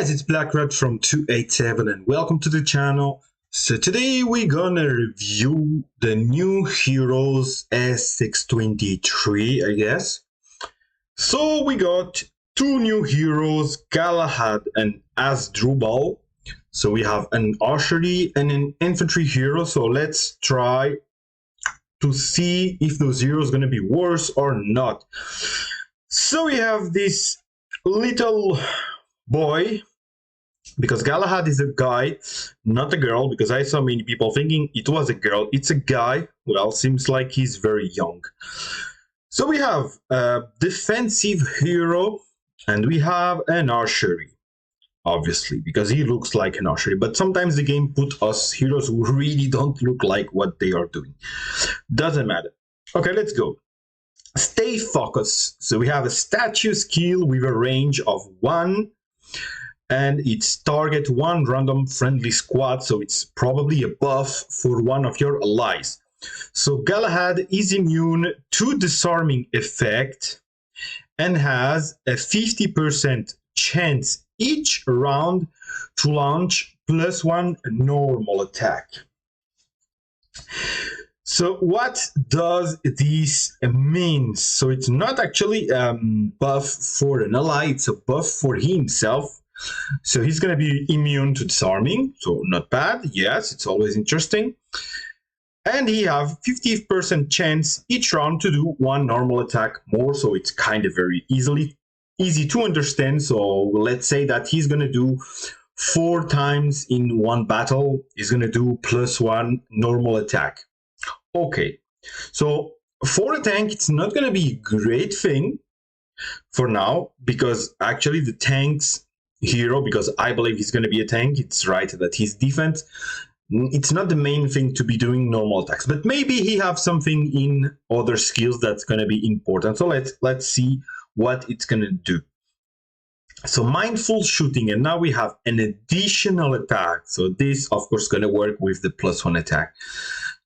guys, it's Black Rat from 287 and welcome to the channel. So today we're gonna review the new heroes SX23, I guess. So we got two new heroes, Galahad and Hasdrubal. So we have an archery and an infantry hero. So let's try to see if those heroes gonna be worse or not. So we have this little boy, because Galahad is a guy, not a girl, because I saw many people thinking it was a girl. It's a guy. Well, seems like he's very young. So we have a defensive hero and we have an archery, obviously, because he looks like an archery. But sometimes the game put us heroes who really don't look like what they are doing. Doesn't matter. Okay, let's go. Stay focused. So we have a statue skill with a range of 1, and it's target 1 random friendly squad, so it's probably a buff for one of your allies. So Galahad is immune to disarming effect and has a 50% chance each round to launch +1 normal attack. So what does this mean? So it's not actually buff for an ally, it's a buff for himself. So he's going to be immune to disarming, so not bad. Yes, it's always interesting. And he have 50% chance each round to do 1 normal attack more, so it's kind of very easy to understand. So let's say that he's going to do 4 times in one battle. He's going to do +1 normal attack. Okay, so for a tank, it's not going to be a great thing for now, because actually the tanks hero, because I believe he's going to be a tank, it's right that he's defense. It's not the main thing to be doing normal attacks, but maybe he have something in other skills that's going to be important. So let's see what it's going to do. So mindful shooting, and now we have an additional attack. So this, of course, going to work with the +1 attack.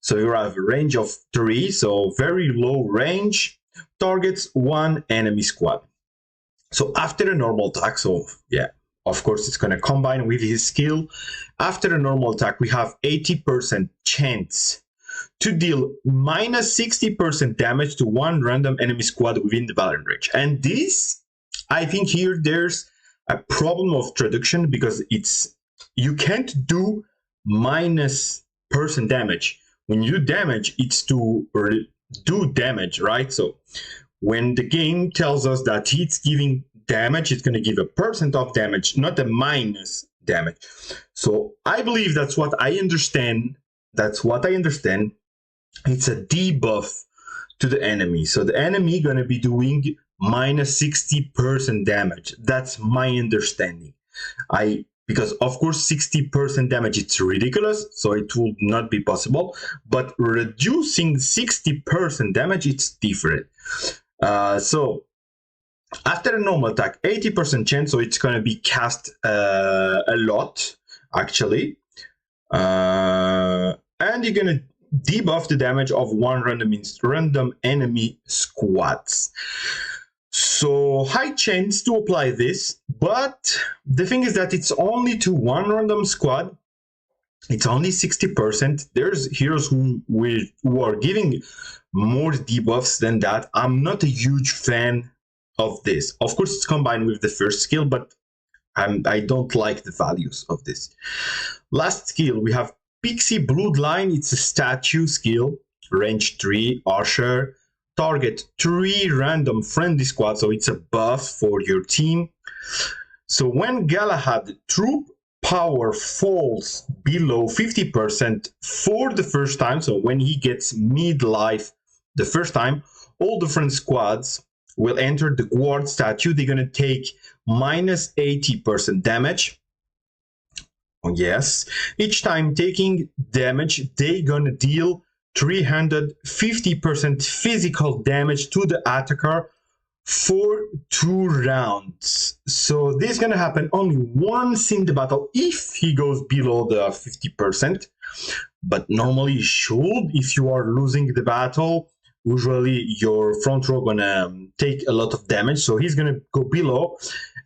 So you have a range of 3, so very low range, targets 1 enemy squad. So after a normal attack, so yeah, of course it's going to combine with his skill. After a normal attack, we have 80% chance to deal -60% damage to 1 random enemy squad within the battle range. And this, I think here there's a problem of traduction, because you can't do -% damage. When you do damage, it's to do damage, right? So when the game tells us that it's giving damage, it's going to give a % of damage, not a minus damage. So I believe that's what I understand. It's a debuff to the enemy. So the enemy going to be doing -60% damage. That's my understanding. Because of course 60% damage, it's ridiculous, so it will not be possible. But reducing 60% damage, it's different. So after a normal attack, 80% chance, so it's going to be cast a lot, actually. And you're going to debuff the damage of 1 random enemy squads. So high chance to apply this, but the thing is that it's only to 1 random squad. It's only 60%. There's heroes who are giving more debuffs than that. I'm not a huge fan of this. Of course, it's combined with the first skill, but I don't like the values of this. Last skill, we have Pixie Bloodline. It's a statue skill, range 3, archer, target 3 random friendly squads, so it's a buff for your team. So when Galahad troop power falls below 50% for the first time, so when he gets mid-life the first time, all different squads will enter the guard statue. They're going to take -80% damage. Oh, yes. Each time taking damage, they're going to deal 350% physical damage to the attacker for 2 rounds. So this is going to happen only once in the battle if he goes below the 50%. But normally you should, if you are losing the battle, usually your front row gonna take a lot of damage, so he's gonna go below.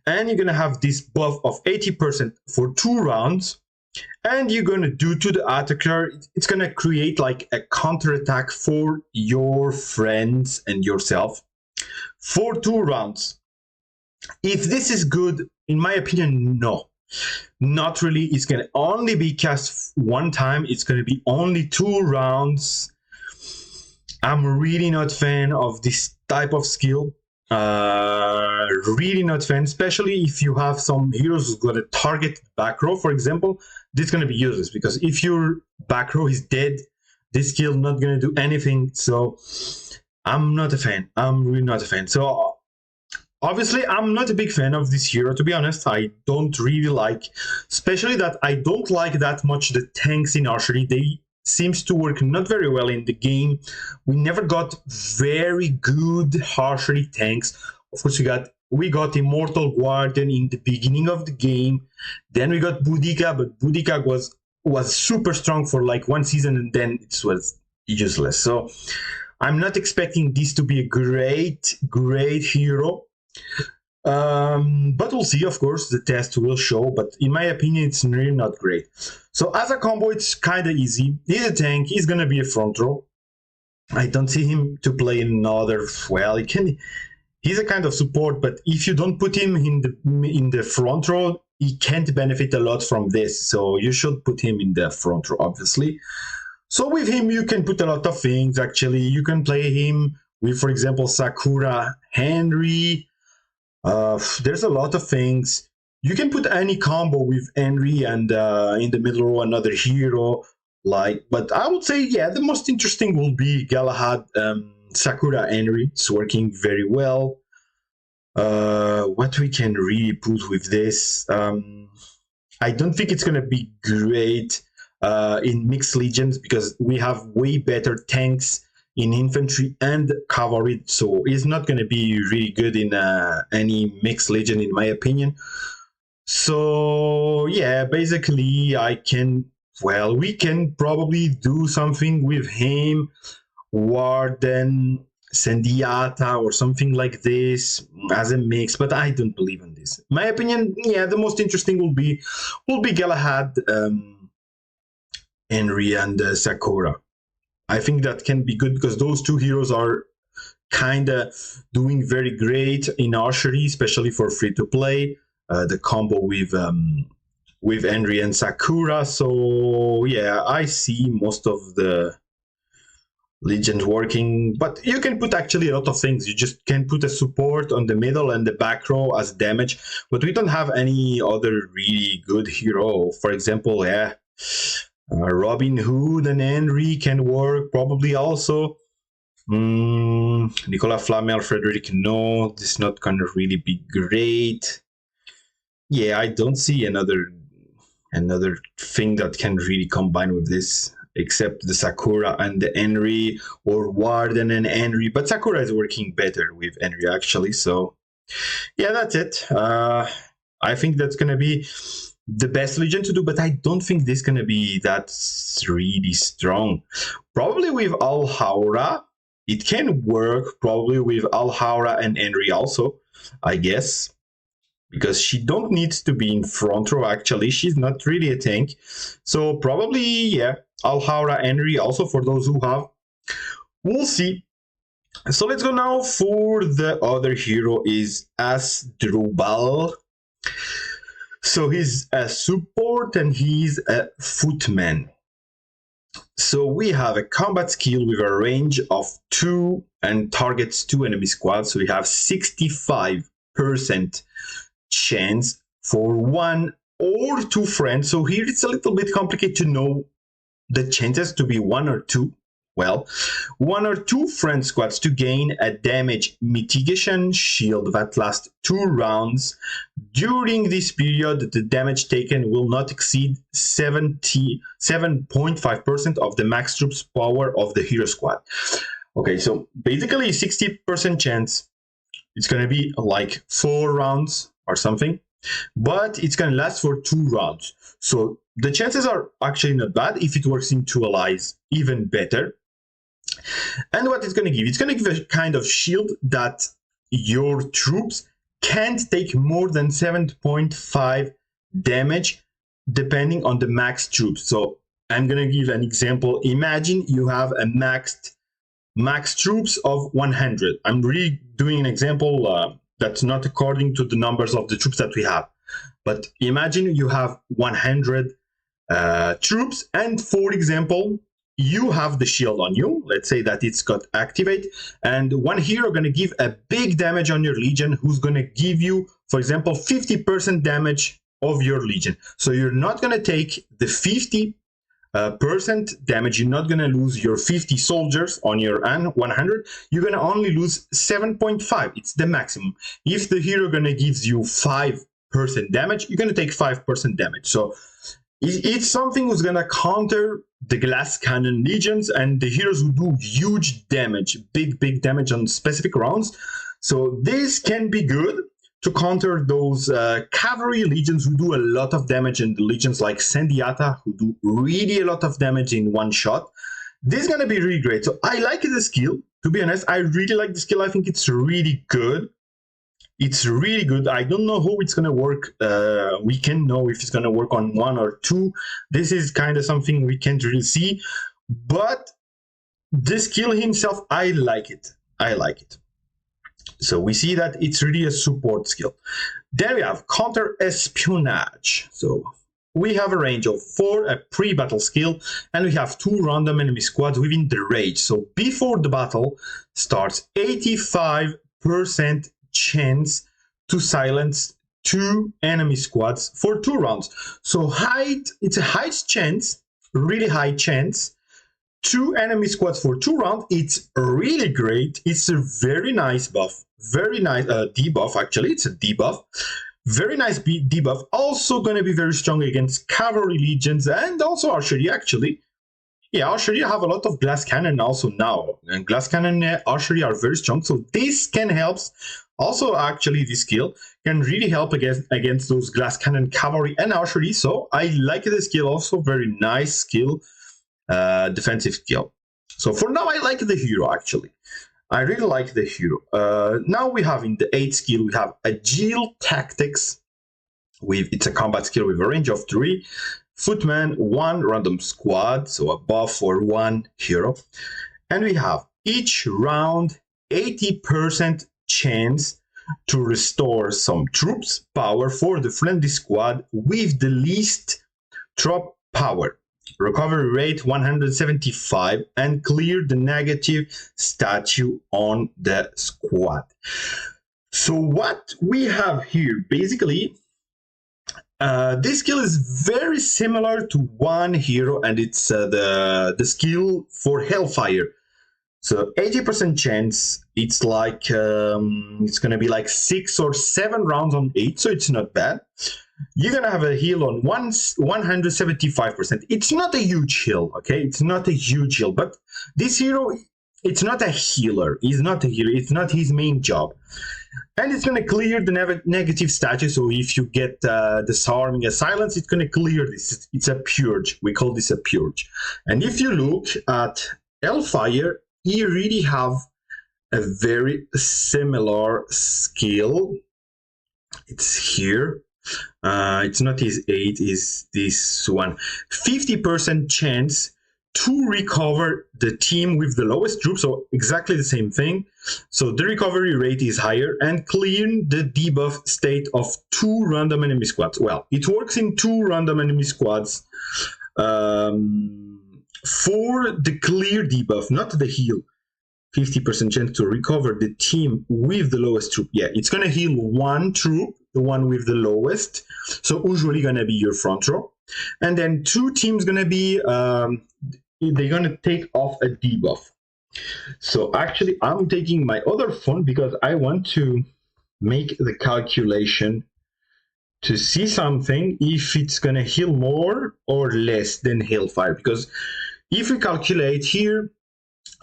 and you're going to have this buff of 80% for 2 rounds, and you're going to do to the attacker, it's going to create like a counterattack for your friends and yourself for 2 rounds. If this is good, in my opinion, no. Not really. It's going to only be cast 1 time. It's going to be only 2 rounds. I'm really not fan of this type of skill. Really not fan, especially if you have some heroes who's going to target back row, for example. This is going to be useless, because if your back row is dead, this skill not going to do anything. So I'm not a fan. I'm really not a fan. So obviously, I'm not a big fan of this hero, to be honest. I don't really like, especially that I don't like that much the tanks in archery. They seems to work not very well in the game. We never got very good archery tanks. Of course, we got Immortal Guardian in the beginning of the game. Then we got Boudica, but Boudica was super strong for like 1 season, and then it was useless. So I'm not expecting this to be a great hero. But we'll see, of course, the test will show, but in my opinion, it's really not great. So as a combo, it's kind of easy. He's a tank, he's going to be a front row. I don't see him to play another, well, he's a kind of support, but if you don't put him in the front row, he can't benefit a lot from this, so you should put him in the front row, obviously. So with him, you can put a lot of things, actually. You can play him with, for example, Sakura, Henry. There's a lot of things. You can put any combo with Henry and in the middle row another hero. But I would say, yeah, the most interesting will be Galahad, Sakura, Henry. It's working very well. What we can really put with this, I don't think it's gonna be great in mixed legions, because we have way better tanks in infantry and cavalry, so it's not going to be really good in any mixed legion, in my opinion. So yeah, basically we can probably do something with him, Warden, Sendiata, or something like this as a mix, but I don't believe in this. In my opinion, yeah, the most interesting will be Galahad, Henry, and Sakura. I think that can be good, because those 2 heroes are kind of doing very great in archery, especially for free-to-play. The combo with Henry and Sakura. So yeah, I see most of the legions working, but you can put actually a lot of things. You just can put a support on the middle and the back row as damage, but we don't have any other really good hero. For example, yeah, Robin Hood and Henry can work probably also. Nicolas Flamel, Frederick, no, this is not gonna really be great. Yeah, I don't see another thing that can really combine with this, except the Sakura and the Henry, or Warden and Henry. But Sakura is working better with Henry, actually. So yeah, that's it. I think that's gonna be the best legion to do, but I don't think this is gonna be that really strong. Probably with Alhaura, it can work. Probably with Alhaura and Henry also, I guess, because she don't need to be in front row. Actually, she's not really a tank, so probably, yeah, Alhaura, Henry also for those who have. We'll see. So let's go now for the other hero, is Hasdrubal. So he's a support and he's a footman. So we have a combat skill with a range of 2 and targets 2 enemy squads. So we have 65% chance for 1 or 2 friends. So here it's a little bit complicated to know the chances to be 1 or 2. Well, 1 or 2 friend squads to gain a damage mitigation shield that lasts 2 rounds. During this period, the damage taken will not exceed 7.5% of the max troops power of the hero squad. Okay, so basically 60% chance. It's going to be like 4 rounds or something, but it's going to last for 2 rounds. So the chances are actually not bad. If it works in 2 allies, even better. And what it's going to give? It's going to give a kind of shield that your troops can't take more than 7.5 damage depending on the max troops. So I'm gonna give an example. Imagine you have a max troops of 100. I'm really doing an example that's not according to the numbers of the troops that we have. But imagine you have 100 troops, and for example, you have the shield on you. Let's say that it's got activate, and one hero gonna give a big damage on your legion, who's gonna give you, for example, 50% damage of your legion. So you're not gonna take the 50% damage. You're not gonna lose your 50 soldiers on your 100. You're gonna only lose 7.5. It's the maximum. If the hero gonna gives you 5% damage, you're gonna take 5% damage. So it's something who's gonna counter the glass cannon legions and the heroes who do huge damage, big damage on specific rounds. So this can be good to counter those cavalry legions who do a lot of damage, and the legions like Sendiata who do really a lot of damage in one shot. This is gonna be really great. So I like the skill. To be honest, I really like the skill. I think it's really good. It's really good. I don't know how it's gonna work. We can know if it's gonna work on 1 or 2. This is kind of something we can't really see. But the skill himself, I like it. I like it. So we see that it's really a support skill. Then we have counter espionage. So we have a range of 4, a pre-battle skill, and we have 2 random enemy squads within the range. So before the battle starts, 85% chance to silence 2 enemy squads for 2 rounds. So it's a high chance, really high chance. 2 enemy squads for 2 rounds. It's really great. It's a very nice buff. Very nice debuff, actually. It's a debuff. Very nice debuff. Also going to be very strong against cavalry legions and also archery, actually. Yeah, archery have a lot of glass cannon also now. And glass cannon archery are very strong. So this can help. Also, actually, this skill can really help against those glass cannon cavalry and archery. So I like the skill also. Very nice skill. Defensive skill. So for now, I like the hero, actually. I really like the hero. Now we have in the 8th skill, we have Agile Tactics. It's a combat skill with a range of 3. Footman, 1 random squad, so a buff for 1 hero. And we have each round 80% chance to restore some troops power for the friendly squad with the least troop power. Recovery rate 175, and clear the negative statue on the squad. So what we have here, basically, this skill is very similar to one hero, and it's the skill for Hellfire. So 80% chance, it's like it's gonna be like 6 or 7 rounds on 8, so it's not bad. You're gonna have a heal on 175%. It's not a huge heal, okay? It's not a huge heal, but this hero, it's not a healer. He's not a healer. It's not his main job. And it's gonna clear the negative status. So if you get disarming a silence, it's gonna clear this. It's a purge. We call this a purge. And if you look at Hellfire, he really have a very similar skill. It's here. It's not his 8, is this one. 50% chance to recover the team with the lowest troops, so exactly the same thing. So the recovery rate is higher, and clear the debuff state of 2 random enemy squads. Well, it works in 2 random enemy squads for the clear debuff, not the heal. 50% chance to recover the team with the lowest troop. Yeah, it's gonna heal 1 troop, the one with the lowest. So usually gonna be your front row. And then 2 teams gonna be, they're gonna take off a debuff. So actually, I'm taking my other phone because I want to make the calculation to see something, if it's gonna heal more or less than Hellfire. Because if we calculate here,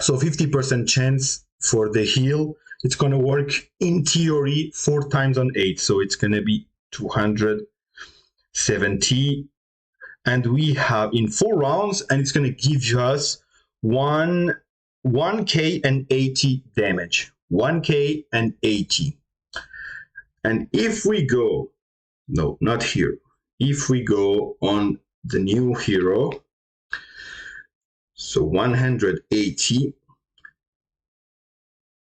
so 50% chance for the heal, it's going to work in theory 4 times on 8. So it's going to be 270. And we have in 4 rounds, and it's going to give us 1k and 80 damage. 1k and 80. And if we go, no, not here. If we go on the new hero, so 180,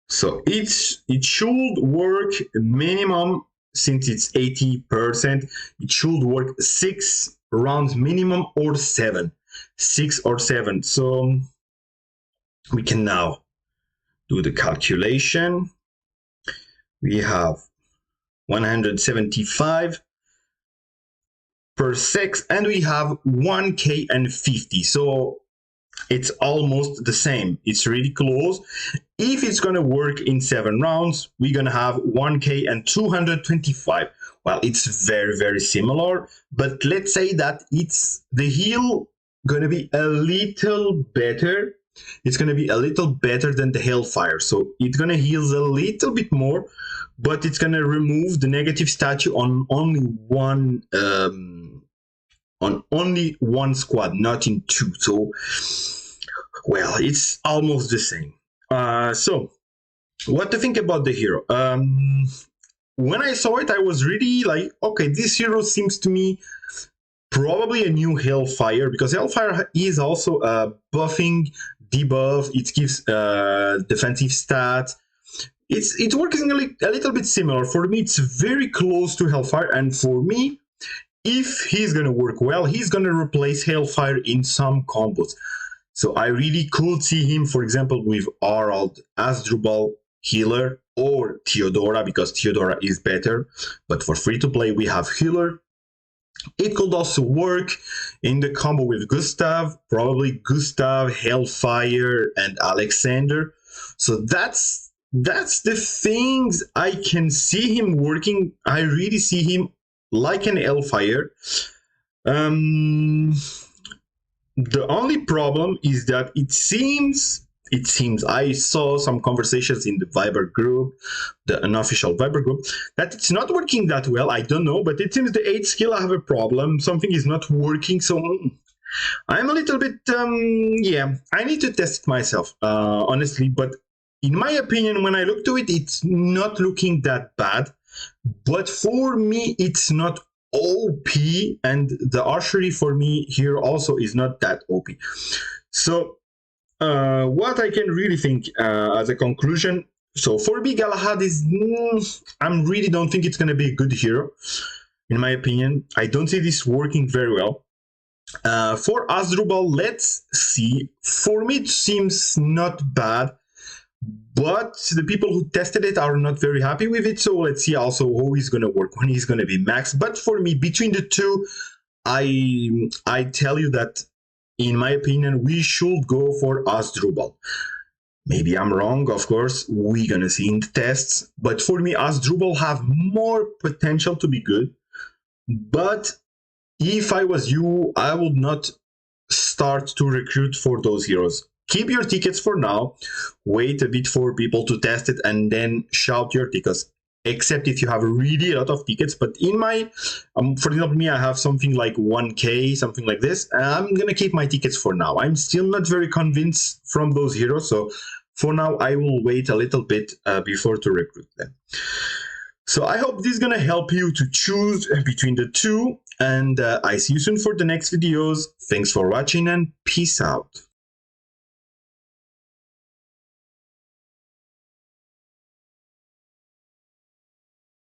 so it should work minimum, since it's 80%, it should work 6 rounds minimum, or 7, 6 or 7. So we can now do the calculation. We have 175 per 6, and we have 1k and 50. So it's almost the same. It's really close. If it's going to work in 7 rounds, we're going to have 1k and 225. Well, it's very, very similar, but let's say that it's the heal going to be a little better. It's going to be a little better than the Hellfire. So it's going to heal a little bit more, but it's going to remove the negative statue on only one squad, not in 2. So, well, it's almost the same. So, what to think about the hero? When I saw it, I was really like, okay, this hero seems to me probably a new Hellfire, because Hellfire is also buffing, debuff. It gives defensive stats. It's working a little bit similar. For me, it's very close to Hellfire, and for me, if he's going to work well, he's going to replace Hellfire in some combos. So I really could see him, for example, with Harald, Hasdrubal, Healer, or Theodora, because Theodora is better. But for free-to-play, we have Healer. It could also work in the combo with Gustav, probably Gustav, Hellfire, and Alexander. So that's the things I can see him working. I really see him like an Hellfire. The only problem is that it seems I saw some conversations in the Viber group, the unofficial Viber group, that it's not working that well. I don't know, but it seems the 8 skill have a problem. Something is not working. So I'm a little bit, yeah, I need to test it myself, honestly. But in my opinion, when I look to it, it's not looking that bad. But for me, it's not OP, and the archery for me here also is not that OP. So what I can really think as a conclusion, so for me, Galahad is, I really don't think it's going to be a good hero, in my opinion. I don't see this working very well. For Hasdrubal, let's see. For me, it seems not bad, but the people who tested it are not very happy with it. So let's see also how he's going to work when he's going to be max. But for me, between the two, I tell you that, in my opinion, we should go for Hasdrubal. Maybe I'm wrong, of course. We're going to see in the tests. But for me, Hasdrubal have more potential to be good. But if I was you, I would not start to recruit for those heroes. Keep your tickets for now. Wait a bit for people to test it and then shout your tickets. Except if you have really a lot of tickets. But in my, for example, me, I have something like 1k, something like this. I'm going to keep my tickets for now. I'm still not very convinced from those heroes. So for now, I will wait a little bit before to recruit them. So I hope this is going to help you to choose between the two. And I see you soon for the next videos. Thanks for watching and peace out.